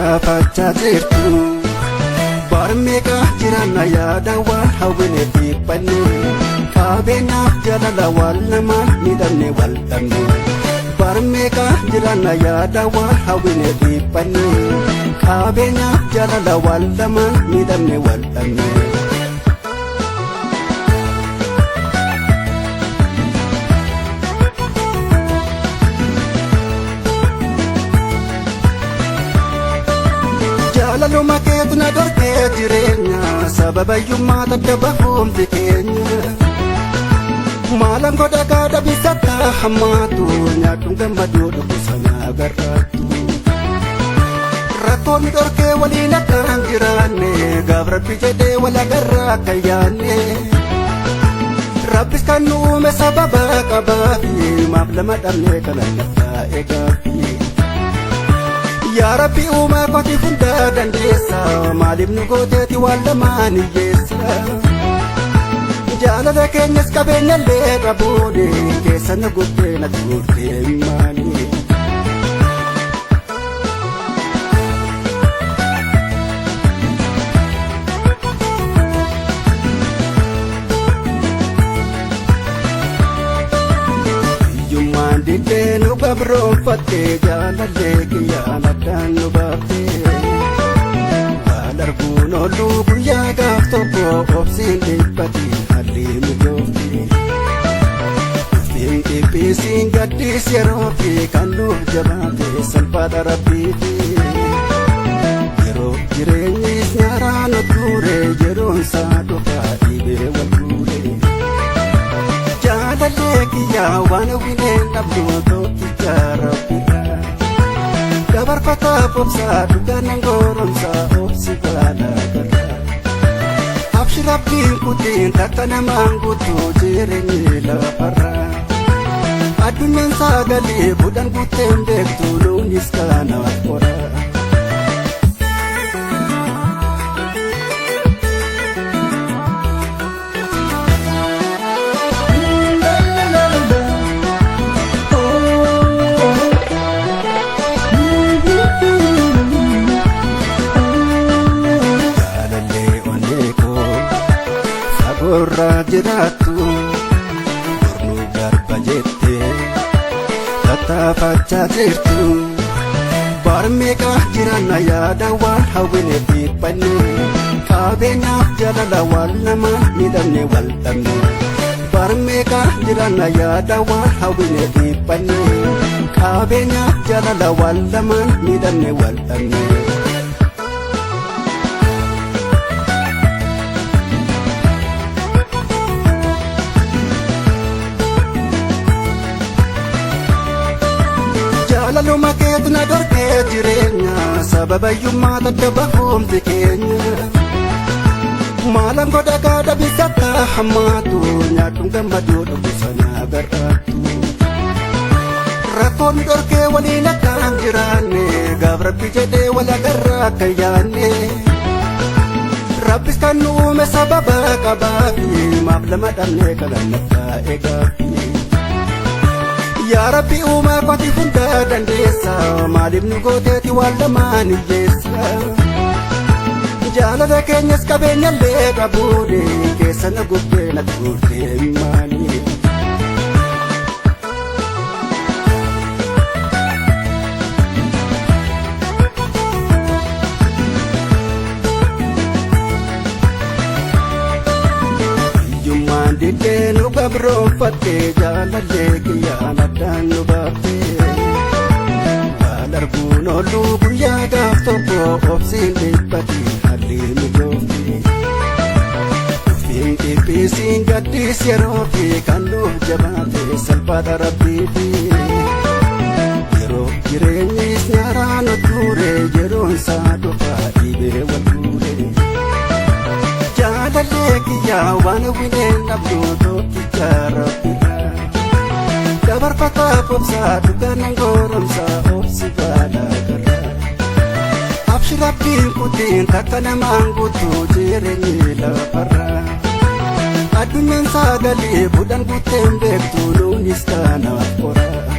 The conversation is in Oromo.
tattaafachaa jirtu. Barmeeqa jiraanna yaada waan hawwine dhiphanne qabeenyaaf jaalala wal namaan miidhamne wal dhabne. Barmeeqa jiraanna yaada waan hawwine dhiphanne qabeenyaaf jaalala wal namaan miidhamne wal dhabne. Jaalaluma keetu na dhorkee jireenya sababayyummaa daddabafuumti keenya. Maalan godha gaadha bisatta hammaatu nyaadhuun gammaduu dhufu sana agarraattu. Rakkoonni dhorkee waliin akka hin jiraanne gaaf rabbi jedhee wal agarraa akka yaanne. Rabbis kan nu uume sababa qabaafi maaf lama dhabnee kana laftaa eegaafi. Yaa Rabbi uumaa kooti hundaa dandeessa maaliif nu gooteeti waan lamaan hiyyeessa. Jaalala keenyas qabeenyallee qabuuni keessa na guddee na tuurtee maali. Hiyyummaan diddee nu gabroonfattee jaalallee kiyyaan addaan nu baaftee. Waan arguun ooluu guyyaa gaaf tokko obsiin dhiphati haalli mijoofti. Uffiin dhiphiisiin gaddiis yeroo fi kan nuuf jabaate salphaadha rabbiifi. Yeroo jireenyis nyaaraan otuure yeroon isaa dhufaa dhibee wal guure. Jaalallee kiyyaa waan hawwineen dhabnu tokkicha rabbirraa. Dabarfataa obsaa dhuganan goromsaa obsi baala garraa. Abshi rabbiin kutiin takka namaan guutuu jireenyi lafarraa. Addunyaan sagalee budhan guuteen beektu nuunis kanaaf qoraa. Gorraa jiraattu gornuu garba jettee tattaafachaa jirtu. Barmeeqa jiraanna yaada waan hawwine dhiphanne qabeenyaaf jaalala wal namaan miidhamne wal dhabne. Barmeeqa jiraanna yaada waan hawwine dhiphanne qabeenyaaf jaalala wal namaan miidhamne wal dhabne. Jaalaluma keetu na dhorkee jireenya sababayyummaa daddabafuumti keenya. Maalan godha gaadha bisatta hammaatu nyaadhuun gammaduu dhufu sana agarraattu. Rakkoonni dhorkee waliin akka hin jiraanne gaaf rabbi jedhee wal agarraa akka yaanne. Rabbis kan nu uume sababa qabaafi maaf lama dhabnee kana laftaa eegaafi. Yaa Rabbi uumaa kooti hundaa dandeessa maaliif nu gooteeti waan lamaan hiyyeessa. Jaalala keenyas qabeenyallee qabuuni keessa na guddee na tuurtee maali. Hiyyummaan diddee nu gabroonfattee jaalallee kiyyaan addaan nu baaftee. Waan arguun ooluu guyyaa gaaf tokko obsiin dhiphati haalli mijoofti. Uffiin dhiphiisiin gaddiis yeroo fi kan nuuf jabaate salphaadha rabbiifi. Yeroo jireenyis nyaaraan otuure yeroon isaa dhufaa dhibee wal guure. Jaalallee kiyyaa waan hawwineen dhabnu tokkicha rabbirraa. Dabarfataa obsaa dhuganan goromsaa obsi baala garraa. Abshi rabbiin kutiin takka namaan guutuu jireenyi lafarraa. Addunyaan sagalee budhan guuteen beektu nuunis kanaaf qoraa.